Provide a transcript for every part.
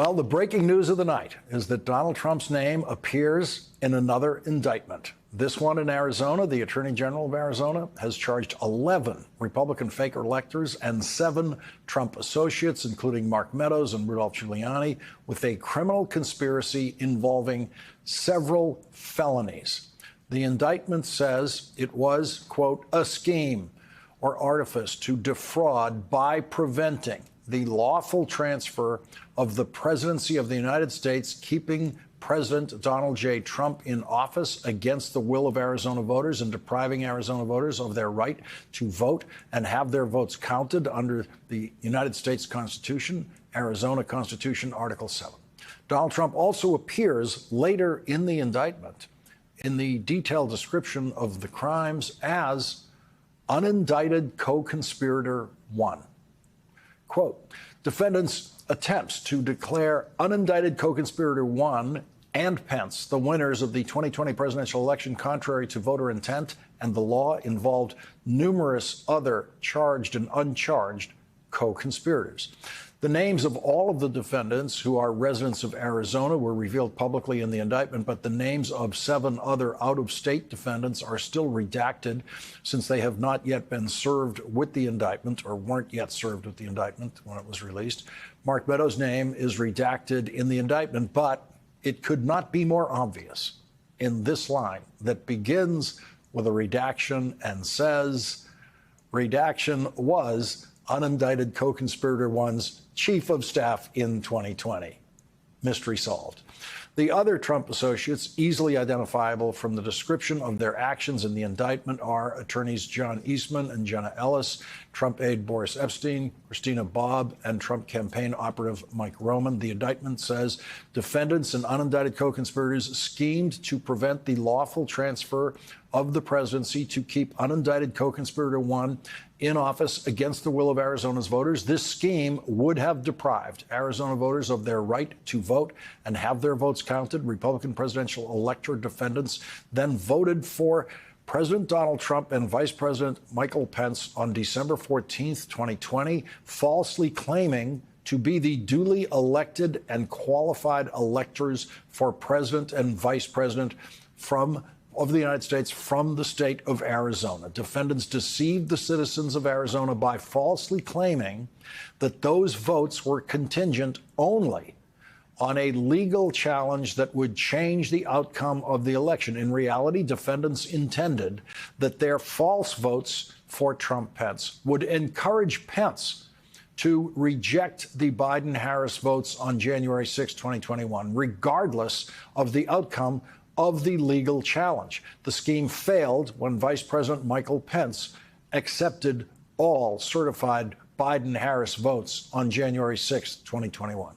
Well, the breaking news of the night is that Donald Trump's name appears in another indictment. This one in Arizona. The Attorney General of Arizona has charged 11 Republican fake electors and 7 Trump associates, including Mark Meadows and Rudolph Giuliani, with a criminal conspiracy involving several felonies. The indictment says it was, quote, a scheme or artifice to defraud by preventing the lawful transfer of the presidency of the United States, keeping President Donald J. Trump in office against the will of Arizona voters and depriving Arizona voters of their right to vote and have their votes counted under the United States Constitution, Arizona Constitution, Article 7. Donald Trump also appears later in the indictment in the detailed description of the crimes as unindicted co-conspirator 1. Quote, defendants' attempts to declare unindicted co-conspirator 1 and Pence the winners of the 2020 presidential election contrary to voter intent and the law involved numerous other charged and uncharged co-conspirators. The names of all of the defendants who are residents of Arizona were revealed publicly in the indictment, but the names of 7 other out-of-state defendants are still redacted since they have not yet been served with the indictment or weren't yet served with the indictment when it was released. Mark Meadows' name is redacted in the indictment, but it could not be more obvious in this line that begins with a redaction and says, redaction was unindicted co-conspirator 1's chief of staff in 2020. Mystery solved. The other Trump associates, easily identifiable from the description of their actions in the indictment, are attorneys John Eastman and Jenna Ellis, Trump aide Boris Epshteyn, Christina Bobb, and Trump campaign operative Mike Roman. The indictment says defendants and unindicted co-conspirators schemed to prevent the lawful transfer of the presidency to keep unindicted co-conspirator 1 in office against the will of Arizona's voters. This scheme would have deprived Arizona voters of their right to vote and have their votes counted. Republican presidential elector defendants then voted for President Donald Trump and Vice President Michael Pence on December 14th, 2020, falsely claiming to be the duly elected and qualified electors for president and vice president of the United States from the state of Arizona. Defendants deceived the citizens of Arizona by falsely claiming that those votes were contingent only on a legal challenge that would change the outcome of the election. In reality, defendants intended that their false votes for Trump-Pence would encourage Pence to reject the Biden-Harris votes on January 6, 2021, regardless of the outcome of the legal challenge. The scheme failed when Vice President Michael Pence accepted all certified Biden-Harris votes on January 6, 2021.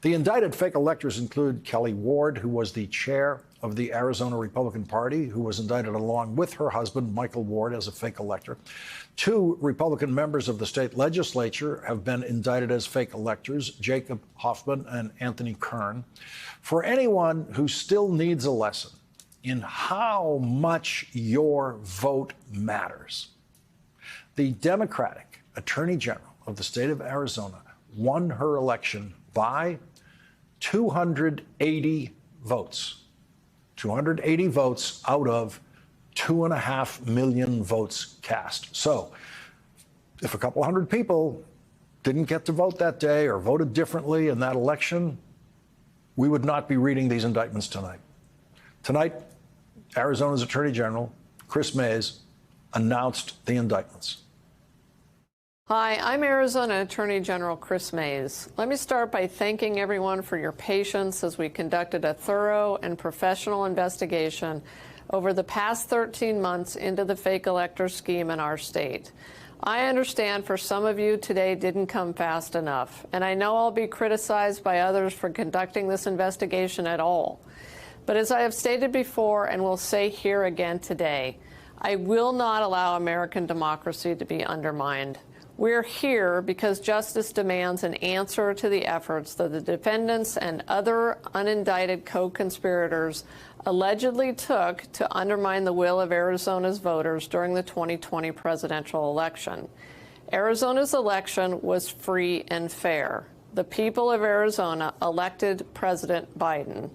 The indicted fake electors include Kelly Ward, who was the chair of the Arizona Republican Party, who was indicted along with her husband, Michael Ward, as a fake elector. 2 Republican members of the state legislature have been indicted as fake electors, Jacob Hoffman and Anthony Kern. For anyone who still needs a lesson in how much your vote matters, the Democratic Attorney General of the state of Arizona won her election by 280 votes. 280 votes out of 2.5 million votes cast. So if a couple hundred people didn't get to vote that day or voted differently in that election, we would not be reading these indictments tonight. Tonight, Arizona's Attorney General, Kris Mayes, announced the indictments. Hi, I'm Arizona Attorney General Kris Mayes. Let me start by thanking everyone for your patience as we conducted a thorough and professional investigation over the past 13 months into the fake elector scheme in our state. I understand for some of you today didn't come fast enough, and I know I'll be criticized by others for conducting this investigation at all. But as I have stated before and will say here again today, I will not allow American democracy to be undermined. We're here because justice demands an answer to the efforts that the defendants and other unindicted co-conspirators allegedly took to undermine the will of Arizona's voters during the 2020 presidential election. Arizona's election was free and fair. the people of Arizona elected President Biden.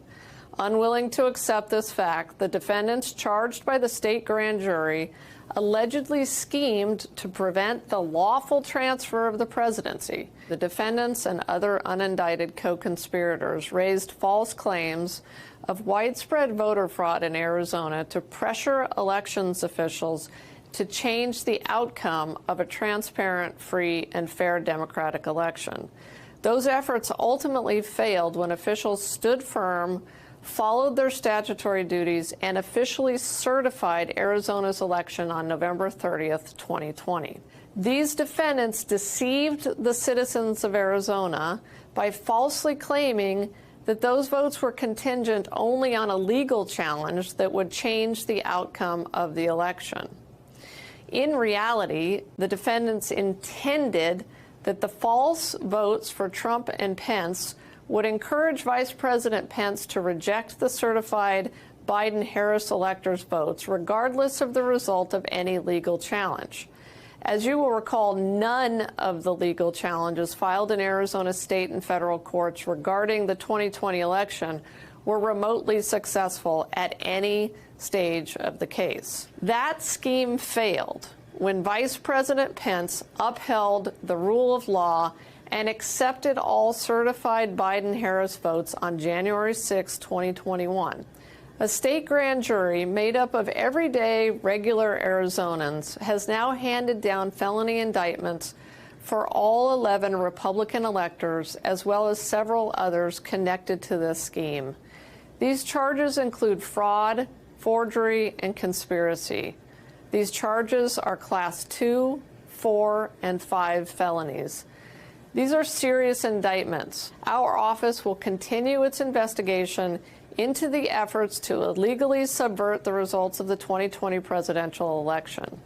Unwilling to accept this fact, the defendants charged by the state grand jury allegedly schemed to prevent the lawful transfer of the presidency. The defendants and other unindicted co-conspirators raised false claims of widespread voter fraud in Arizona to pressure elections officials to change the outcome of a transparent, free, and fair democratic election. Those efforts ultimately failed when officials stood firm, followed their statutory duties, and officially certified Arizona's election on November 30th, 2020. These defendants deceived the citizens of Arizona by falsely claiming that those votes were contingent only on a legal challenge that would change the outcome of the election. In reality, the defendants intended that the false votes for Trump and Pence would encourage Vice President Pence to reject the certified Biden-Harris electors' votes, regardless of the result of any legal challenge. As you will recall, none of the legal challenges filed in Arizona state and federal courts regarding the 2020 election were remotely successful at any stage of the case. That scheme failed when Vice President Pence upheld the rule of law and accepted all certified Biden-Harris votes on January 6, 2021. A state grand jury made up of everyday, regular Arizonans has now handed down felony indictments for all 11 Republican electors, as well as several others connected to this scheme. These charges include fraud, forgery, and conspiracy. These charges are Class 2, 4, and 5 felonies. These are serious indictments. Our office will continue its investigation into the efforts to illegally subvert the results of the 2020 presidential election.